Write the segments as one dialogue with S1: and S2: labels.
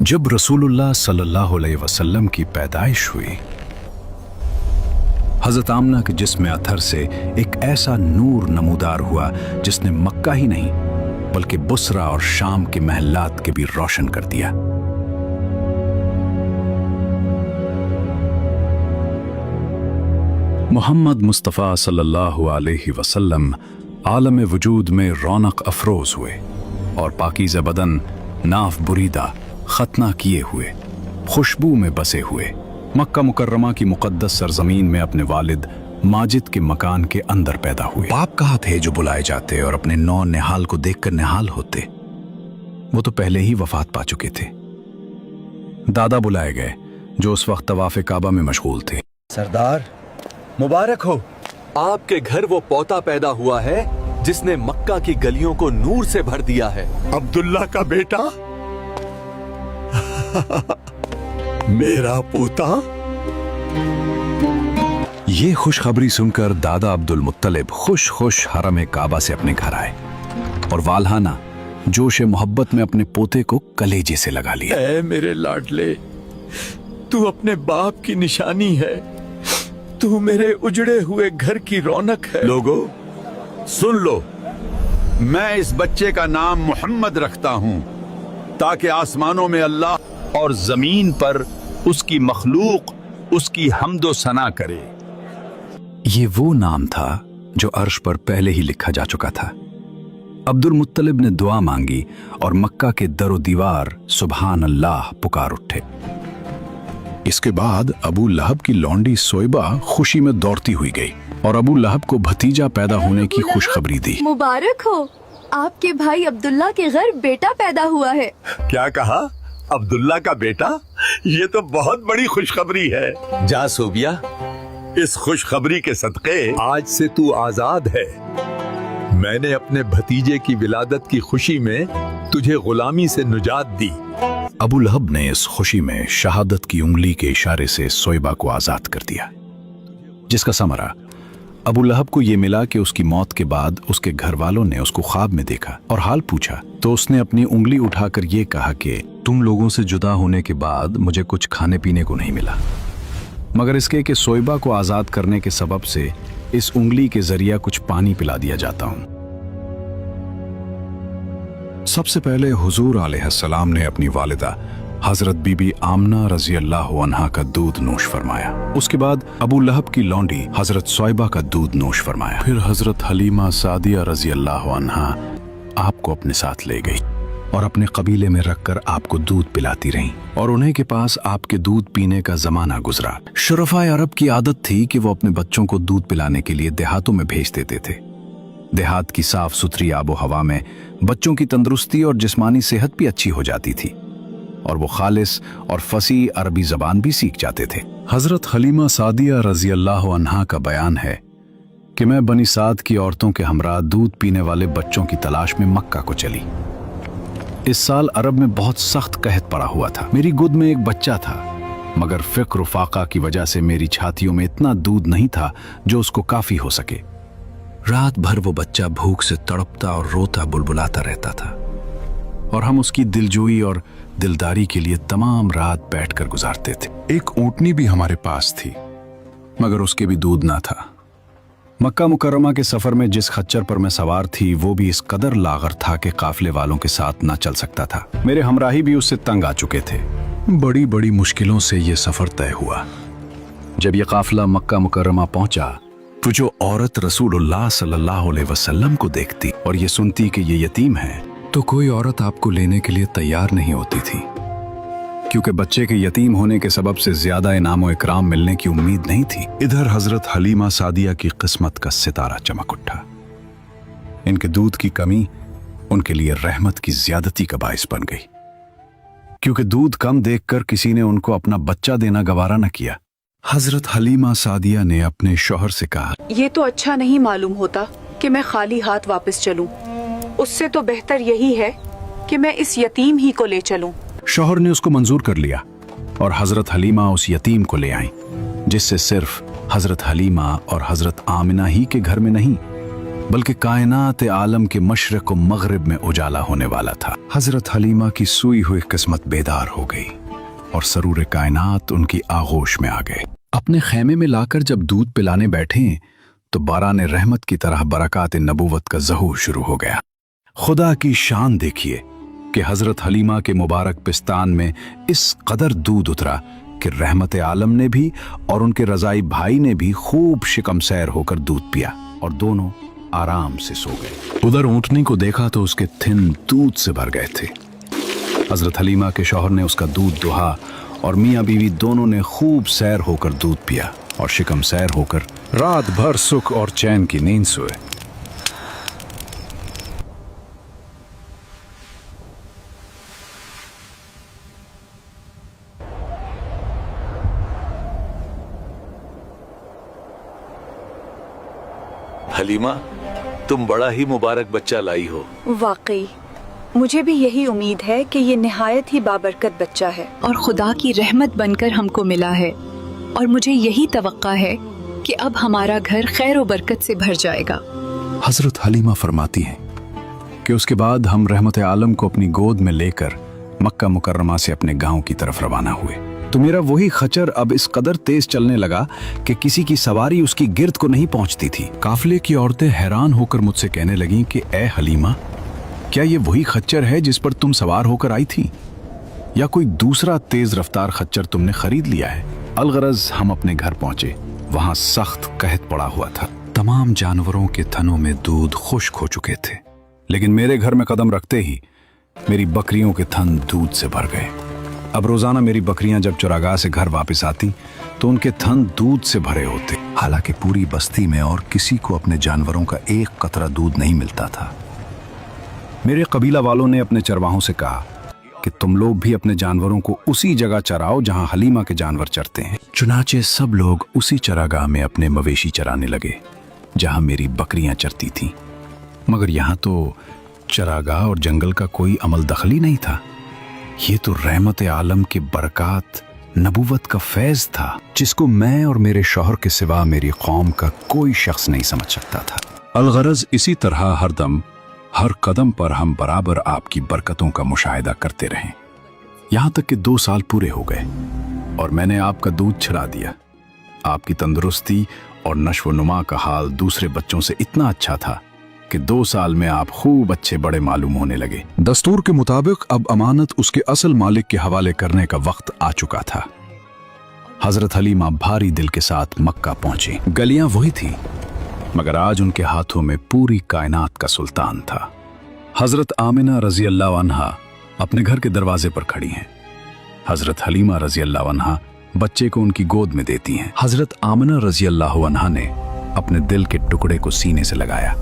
S1: जब रसूलुल्लाह सल्लल्लाहु अलैहि वसल्लम की पैदाइश हुई, हजरत आमना के जिस्म अथर से एक ऐसा नूर नमूदार हुआ जिसने मक्का ही नहीं बल्कि बुसरा और शाम के महल्लात के भी रोशन कर दिया। मोहम्मद मुस्तफ़ा सल्लल्लाहु अलैहि वसल्लम आलम वजूद में रौनक अफरोज हुए और पाकीज़ा बदन नाफ बुरीदा खतना किए हुए खुशबू में बसे हुए मक्का मुकर्रमा की मुकद्दस सरजमीन में अपने वालिद माजिद के मकान के अंदर पैदा हुए। बाप कहाँ थे जो बुलाए जाते और अपने नौ निहाल को देखकर निहाल होते? वो तो पहले ही वफात पा चुके थे। दादा बुलाए गए जो उस वक्त तवाफ़े काबा में मशगूल थे।
S2: सरदार मुबारक हो,
S3: आपके घर वो पोता पैदा हुआ है जिसने मक्का की गलियों को नूर से भर दिया है।
S2: अब्दुल्ला का बेटा मेरा पोता।
S1: ये खुशखबरी सुनकर दादा अब्दुल मुत्तलिब खुश खुश हरम काबा से अपने घर आए और वाल्हाना जोश मोहब्बत में अपने पोते को कलेजे से लगा लिया।
S2: ऐ मेरे लाडले, तू अपने बाप की निशानी है, तू मेरे उजड़े हुए घर की रौनक है।
S4: लोगों सुन लो, मैं इस बच्चे का नाम मोहम्मद रखता हूं ताकि आसमानों में अल्लाह और जमीन पर उसकी मखलूक उसकी हम्दो सना करे।
S1: ये वो नाम था जो अर्श पर पहले ही लिखा जा चुका था। अब्दुल मुत्तलिब ने दुआ मांगी और मक्का के दरो दीवार सुबहान अल्लाह पुकार उठे। इसके बाद अबू लहब की लौंडी सोइबा खुशी में दौड़ती हुई गई और अबू लहब को भतीजा पैदा होने की खुशखबरी दी।
S5: मुबारक हो, आपके भाई अब्दुल्ला के घर बेटा पैदा हुआ है।
S4: क्या कहा? अब्दुल्ला का बेटा? ये तो बहुत बड़ी खुशखबरी है।
S3: जा सोबिया,
S4: इस खुशखबरी के सदक़े आज से तू आजाद है। मैंने अपने भतीजे की विलादत की खुशी में तुझे गुलामी से निजात दी।
S1: अबू लहब ने इस खुशी में शहादत की उंगली के इशारे से सोइबा को आजाद कर दिया, जिसका समरा अबू लहब को यह मिला कि उसकी मौत के बाद उसके घर वालों ने उसको ख्वाब में देखा और हाल पूछा तो उसने अपनी उंगली उठाकर यह कहा कि तुम लोगों से जुदा होने के बाद मुझे कुछ खाने पीने को नहीं मिला, मगर इसके कि सोइबा को आजाद करने के सबब से इस उंगली के जरिया कुछ पानी पिला दिया जाता हूं। सबसे पहले हुजूर अलैहिस्सलाम ने अपनी वालिदा हजरत बीबी आमना रजी अल्लाह अन्हा का दूध नोश फरमाया। उसके बाद अबू लहब की लौंडी हजरत सोइबा का दूध नोश फरमाया। फिर हजरत हलीमा सादिया रजी अल्लाह अन्हा आपको अपने साथ ले गई और अपने कबीले में रखकर आपको दूध पिलाती रहीं और उन्हीं के पास आपके दूध पीने का जमाना गुजरा। शुरफाए अरब की आदत थी कि वो अपने बच्चों को दूध पिलाने के लिए देहातों में भेज देते थे। देहात की साफ सुथरी आबो हवा में बच्चों की तंदुरुस्ती और जिस्मानी सेहत भी अच्छी हो जाती थी और वो खालिस और फसी अरबी जबान भी सीख जाते थे। हजरत हलीमा सादिया रजी अल्लाह अन्हा का बयान है कि मैं बनी साद की औरतों के हमरा दूध पीने वाले बच्चों की तलाश में मक्का को चली। इस साल अरब में बहुत सख्त कहत पड़ा हुआ था। मेरी गोद में एक बच्चा था, मगर फिक्र फाका की वजह से मेरी छातियों में इतना दूध नहीं था जो उसको काफी हो सके। रात भर वो बच्चा भूख से तड़पता और रोता बुलबुलाता रहता था और हम उसकी दिलजोई और दिलदारी के लिए तमाम रात बैठकर गुजारते थे। एक ऊंटनी भी हमारे पास थी, मगर उसके भी दूध ना था। मक्का मुकर्रमा के सफर में जिस खच्चर पर मैं सवार थी वो भी इस कदर लागर था कि काफिले वालों के साथ ना चल सकता था। मेरे हमराही भी उससे तंग आ चुके थे। बड़ी बड़ी मुश्किलों से ये सफर तय हुआ। जब ये काफिला मक्का मुकर्रमा पहुंचा तो जो औरत रसूलुल्लाह सल्लल्लाहु अलैहि वसल्लम को देखती और ये सुनती कि ये यतीम है तो कोई औरत आपको लेने के लिए तैयार नहीं होती थी, क्योंकि बच्चे के यतीम होने के सबब से ज्यादा इनाम व इकराम मिलने की उम्मीद नहीं थी। इधर हजरत हलीमा सादिया की किस्मत का सितारा चमक उठा। इनके दूध की कमी उनके लिए रहमत की ज्यादती का बाइस बन गई, क्योंकि दूध कम देखकर किसी ने उनको अपना बच्चा देना गवारा न किया। हजरत हलीमा सादिया ने अपने शौहर से कहा,
S6: ये तो अच्छा नहीं मालूम होता कि मैं खाली हाथ वापस चलूं। उससे तो बेहतर यही है कि मैं इस यतीम ही को ले चलूं।
S1: शौहर ने उसको मंजूर कर लिया और हजरत हलीमा उस यतीम को ले आई, जिससे सिर्फ हजरत हलीमा और हजरत आमिना ही के घर में नहीं बल्कि कायनात आलम के मशरक व मगरिब में उजाला होने वाला था। हजरत हलीमा की सूई हुई किस्मत बेदार हो गई और सरूर कायनात उनकी आगोश में आ गए। अपने खेमे में लाकर जब दूध पिलाने बैठे तो बारान रहमत की तरह बरकात नबूवत का ज़हूर शुरू हो गया। खुदा की शान देखिए कि हजरत हलीमा के मुबारक पिस्तान में इस कदर दूध उतरा कि रहमत आलम ने भी और उनके रजाई भाई ने भी खूब शिकम सैर होकर दूध पिया और दोनों आराम से सो गए। उधर ऊंटनी को देखा तो उसके थिन दूध से भर गए थे। हजरत हलीमा के शौहर ने उसका दूध दुहा और मियाँ बीवी दोनों ने खूब सैर होकर दूध पिया और शिकम सैर होकर रात भर सुख और चैन की नींद सोए।
S3: हलीमा, तुम बड़ा ही मुबारक बच्चा लाई हो।
S6: वाकई मुझे भी यही उम्मीद है कि ये निहायत ही बाबरकत बच्चा है और खुदा की रहमत बनकर हमको मिला है, और मुझे यही तवक्का है कि अब हमारा घर खैर व बरकत से भर जाएगा।
S1: हजरत हलीमा फरमाती हैं कि उसके बाद हम रहमत आलम को अपनी गोद में लेकर मक्का मुकर्रमा से अपने गांव की तरफ रवाना हुए तो मेरा वही खच्चर अब इस कदर तेज चलने लगा कि किसी की सवारी उसकी गिर्द को नहीं पहुंचती थी। काफिले की औरतें हैरान होकर मुझसे कहने लगीं कि ए हलीमा, क्या ये वही खच्चर है जिस पर तुम सवार होकर आई थी, या कोई दूसरा तेज रफ्तार खच्चर तुमने खरीद लिया है? अलगरज हम अपने घर पहुंचे। वहां सख्त कहत पड़ा हुआ था। तमाम जानवरों के थनों में दूध खुश्क हो चुके थे, लेकिन मेरे घर में कदम रखते ही मेरी बकरियों के थन दूध से भर गए। अब रोजाना मेरी बकरियां जब चरागाह से घर वापस आती तो उनके थन दूध से भरे होते। हालांकि पूरी बस्ती में और किसी को अपने जानवरों का एक कतरा दूध नहीं मिलता था। मेरे कबीला वालों ने अपने चरवाहों से कहा कि तुम लोग भी अपने जानवरों को उसी जगह चराओ जहां हलीमा के जानवर चरते हैं। चुनाचे सब लोग उसी चरागाह में अपने मवेशी चराने लगे जहां मेरी बकरियां चरती थीं। मगर यहां तो चरागाह और जंगल का कोई अमल दखली नहीं था। ये तो रहमत आलम की बरकात नबूवत का फैज था, जिसको मैं और मेरे शौहर के सिवा मेरी कौम का कोई शख्स नहीं समझ सकता था। अलगरज इसी तरह हरदम हर कदम पर हम बराबर आपकी बरकतों का मुशाहिदा करते रहे, यहां तक कि 2 साल पूरे हो गए और मैंने आपका दूध छिड़ा दिया। आपकी तंदुरुस्ती और नश्व नुमा का हाल दूसरे बच्चों से इतना अच्छा था कि 2 साल में आप खूब अच्छे बड़े मालूम होने लगे। दस्तूर के मुताबिक अब अमानत उसके असल मालिक के हवाले करने का वक्त आ चुका था। हजरत हलीमा भारी दिल के साथ मक्का पहुंची। गलियां वही थीं, मगर आज उनके हाथों में पूरी कायनात का सुल्तान था। हजरत आमिना रजी अल्लाह अन्हा अपने घर के दरवाजे पर खड़ी हैं। हजरत हलीमा रजी अल्लाह अन्हा बच्चे को उनकी गोद में देती हैं। हजरत आमिना रजी अल्लाह अन्हा ने अपने दिल के टुकड़े को सीने से लगाया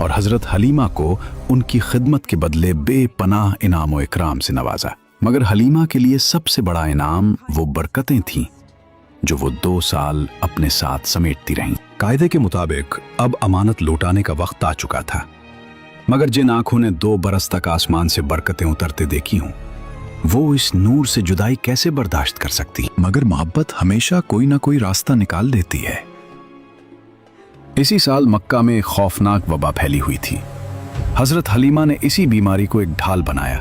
S1: और हजरत हलीमा को उनकी खिदमत के बदले बेपनाह इनाम व इकराम से नवाजा। मगर हलीमा के लिए सबसे बड़ा इनाम वो बरकतें थीं जो वो 2 साल अपने साथ समेटती रहीं। कायदे के मुताबिक अब अमानत लौटाने का वक्त आ चुका था, मगर जिन आंखों ने 2 बरस तक आसमान से बरकतें उतरते देखी हूं, वो इस नूर से जुदाई कैसे बर्दाश्त कर सकती? मगर मोहब्बत हमेशा कोई ना कोई रास्ता निकाल देती है। इसी साल मक्का में खौफनाक वबा फैली हुई थी। हजरत हलीमा ने इसी बीमारी को एक ढाल बनाया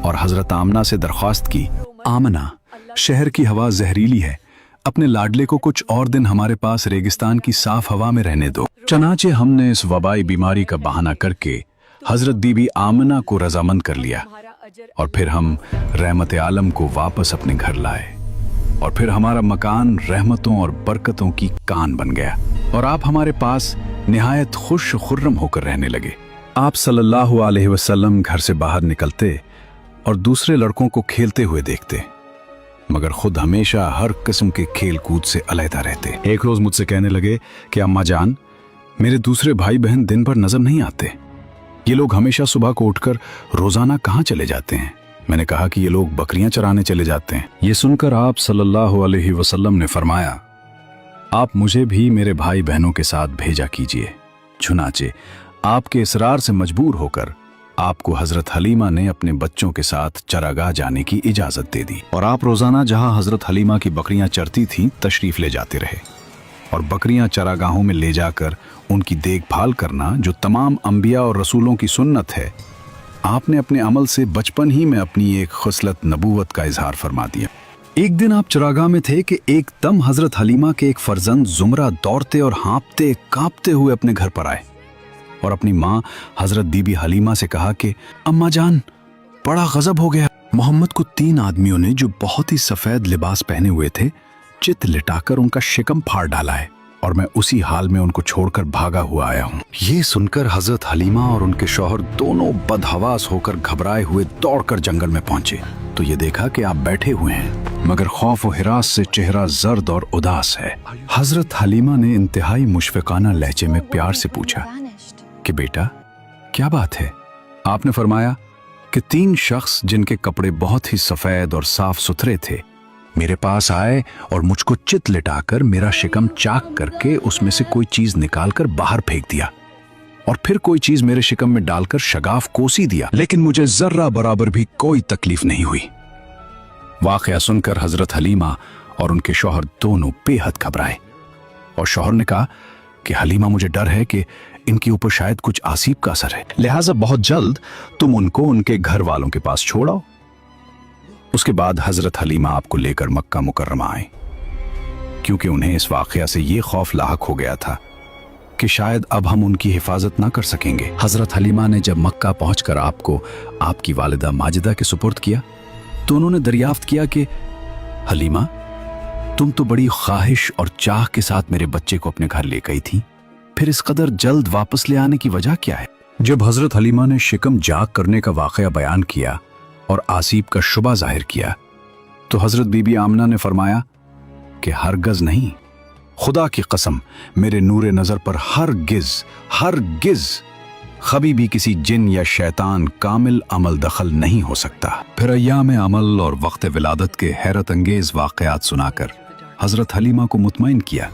S1: और हजरत आमना से दरख्वास्त की, आमना, शहर की हवा जहरीली है, अपने लाडले को कुछ और दिन हमारे पास रेगिस्तान की साफ हवा में रहने दो। चनाचे हमने इस वबाई बीमारी का बहाना करके हजरत बीबी आमना को रजामंद कर लिया और फिर हम रहमत आलम को वापस अपने घर लाए और फिर हमारा मकान रहमतों और बरकतों की कान बन गया और आप हमारे पास निहायत खुश खुर्रम होकर रहने लगे। आप सल्लल्लाहु अलैहि वसल्लम घर से बाहर निकलते और दूसरे लड़कों को खेलते हुए देखते, मगर खुद हमेशा हर किस्म के खेल कूद से अलहदा रहते। एक रोज मुझसे कहने लगे कि अम्मा जान, मेरे दूसरे भाई बहन दिन भर नजर नहीं आते। ये लोग हमेशा सुबह को उठकर रोजाना कहाँ चले जाते हैं? मैंने कहा कि ये लोग बकरियां चराने चले जाते हैं। ये सुनकर आप सल्लल्लाहु अलैहि वसल्लम ने फरमाया, आप मुझे भी मेरे भाई बहनों के साथ भेजा कीजिए। चुनाचे आपके इसरार से मजबूर होकर आपको हजरत हलीमा ने अपने बच्चों के साथ चरागाह जाने की इजाजत दे दी और आप रोजाना जहां हजरत हलीमा की बकरियां चरती थीं तशरीफ ले जाते रहे। और बकरियां चरागाहों में ले जाकर उनकी देखभाल करना जो तमाम अंबिया और रसूलों की सुन्नत है, आपने अपने अमल से बचपन ही में अपनी एक खुसलत नबूवत का इजहार फरमा दिया। एक दिन आप चरागाह में थे कि एकदम हजरत हलीमा के एक फर्जंद जुमरा दौड़ते और हाँपते कांपते हुए अपने घर पर आए और अपनी माँ हजरत बीबी हलीमा से कहा कि अम्मा जान, बड़ा गजब हो गया। मोहम्मद को 3 आदमियों ने जो बहुत ही सफेद लिबास पहने हुए थे चित लिटाकर उनका शिकम फाड़ डाला है और मैं उसी हाल में उनको छोड़कर भागा हुआ आया हूँ। ये सुनकर हजरत हलीमा और उनके शौहर दोनों बदहवास होकर घबराए हुए दौड़कर जंगल में पहुंचे तो ये देखा कि आप बैठे हुए हैं मगर खौफ और हिरास से चेहरा जर्द और उदास है। हजरत हलीमा ने इंतहाई मुशफिकाना लहजे में प्यार से पूछा कि बेटा क्या बात है। आपने फरमाया कि 3 शख्स जिनके कपड़े बहुत ही सफेद और साफ सुथरे थे मेरे पास आए और मुझको चित लिटाकर मेरा शिकम चाक करके उसमें से कोई चीज निकालकर बाहर फेंक दिया और फिर कोई चीज मेरे शिकम में डालकर शगाफ कोसी दिया, लेकिन मुझे जर्रा बराबर भी कोई तकलीफ नहीं हुई। वाकया सुनकर हजरत हलीमा और उनके शौहर दोनों बेहद घबराए और शौहर ने कहा कि हलीमा, मुझे डर है कि इनके ऊपर शायद कुछ आसीब का असर है, लिहाजा बहुत जल्द तुम उनको उनके घर वालों के पास छोड़ाओ। उसके बाद हजरत हलीमा आपको लेकर मक्का मुकर्रमा आए क्योंकि उन्हें इस वाकया से ये खौफ लाहक हो गया था कि शायद अब हम उनकी हिफाजत ना कर सकेंगे। हजरत हलीमा ने जब मक्का पहुंचकर आपको आपकी वालिदा माजिदा के सुपुर्द किया तो उन्होंने दरियाफ्त किया कि हलीमा, तुम तो बड़ी ख्वाहिश और चाह के साथ मेरे बच्चे को अपने घर ले गई थी, फिर इस कदर जल्द वापस ले आने की वजह क्या है। जब हजरत हलीमा ने शिकम जाग करने का वाकया बयान किया और आसीब का शुबा जाहिर किया तो हजरत बीबी आमना ने फरमाया कि हरगज नहीं, खुदा की कसम, मेरे नूरे नजर पर हरगिज कभी भी किसी जिन या शैतान कामिल अमल दखल नहीं हो सकता। फिर अय्याम अमल और वक्त विलादत के हैरत अंगेज वाकयात सुनाकर हजरत हलीमा को मुतमईन किया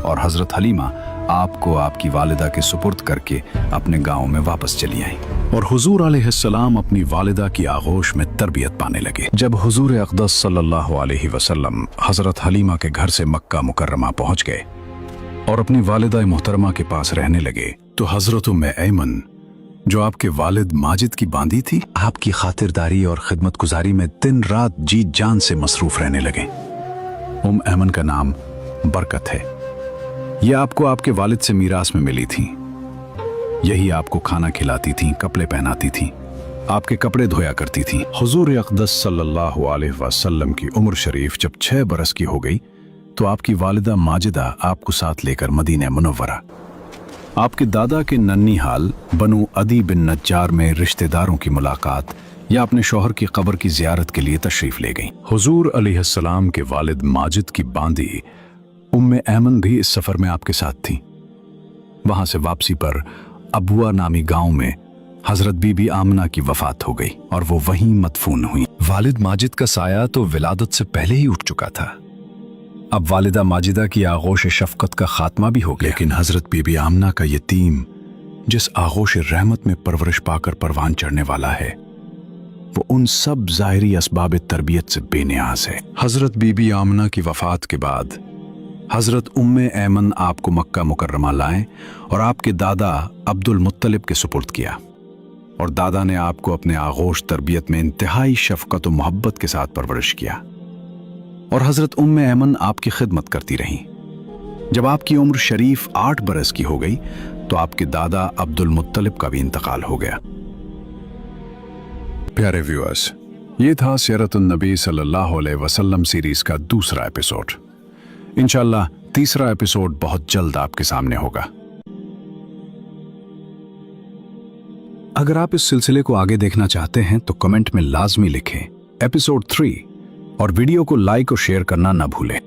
S1: और हजरत हलीमा आपको आपकी वालिदा के सुपुर्द करके अपने गांव में वापस चली आई और हुजूर अलैहिस्सलाम अपनी वालिदा की आगोश में तरबियत पाने लगे। जब हुजूर अक़दस सल्लल्लाहु अलैहि वसल्लम हजरत हलीमा के घर से मक्का मुकर्रमा पहुंच गए और अपनी वालिदा मोहतरमा के पास रहने लगे तो हजरत उम्मे ऐमन, जो आपके वालिद माजिद की बांदी थी, आपकी खातिरदारी और खिदमत गुजारी में दिन रात जी जान से मसरूफ रहने लगे। ऐमन का नाम बरकत है। यह आपको आपके वालिद से मीरास में मिली थी। यही आपको खाना खिलाती थी, कपड़े पहनाती थी, आपके कपड़े धोया करती थी। हुजूर अक़दस सल्लल्लाहु अलैहि वसल्लम की उम्र शरीफ जब 6 बरस की हो गई तो आपकी वालिदा माजिदा आपको साथ लेकर मदीना मुनव्वरा आपके दादा के नन्नी हाल बनु अदी बिन नज्जार में रिश्तेदारों की मुलाकात या अपने शौहर की कब्र की जियारत के लिए तशरीफ ले गईं। हुजूर अलैहिस्सलाम के वालिद माजिद की बांदी उम्मे ऐमन भी इस सफर में आपके साथ थी। वहां से वापसी पर अबुआ नामी गांव में हजरत बीबी आमना की वफात हो गई और वो वहीं मदफून हुई। वालिद माजिद का साया तो विलादत से पहले ही उठ चुका था। अब वालिदा माजिदा की आगोश शफकत का खात्मा भी हो गया, लेकिन हजरत बीबी आमना का यतीम जिस आगोश रहमत में परवरिश पाकर परवान चढ़ने वाला है वो उन सब ज़ाहिरी असबाब तरबियत से बेनियाज है। हजरत बीबी आमना की वफात के बाद हजरत उम्मे ऐमन आपको मक्का मुकर्रमा लाए और आपके दादा अब्दुल मुत्तलिब के सुपुर्द किया और दादा ने आपको अपने आगोश तरबियत में इंतहाई शफकत और मोहब्बत के साथ परवरिश किया और हजरत उम्मे ऐमन आपकी खिदमत करती रहीं। जब आपकी उम्र शरीफ 8 बरस की हो गई तो आपके दादा अब्दुल मुत्तलिब का भी इंतकाल हो गया। प्यारे व्यूअर्स, ये था सीरतुन नबी सल्लल्लाहु अलैहि वसल्लम सीरीज का दूसरा एपिसोड। इंशाअल्लाह तीसरा एपिसोड बहुत जल्द आपके सामने होगा। अगर आप इस सिलसिले को आगे देखना चाहते हैं तो कमेंट में लाजमी लिखें एपिसोड 3 और वीडियो को लाइक और शेयर करना ना भूलें।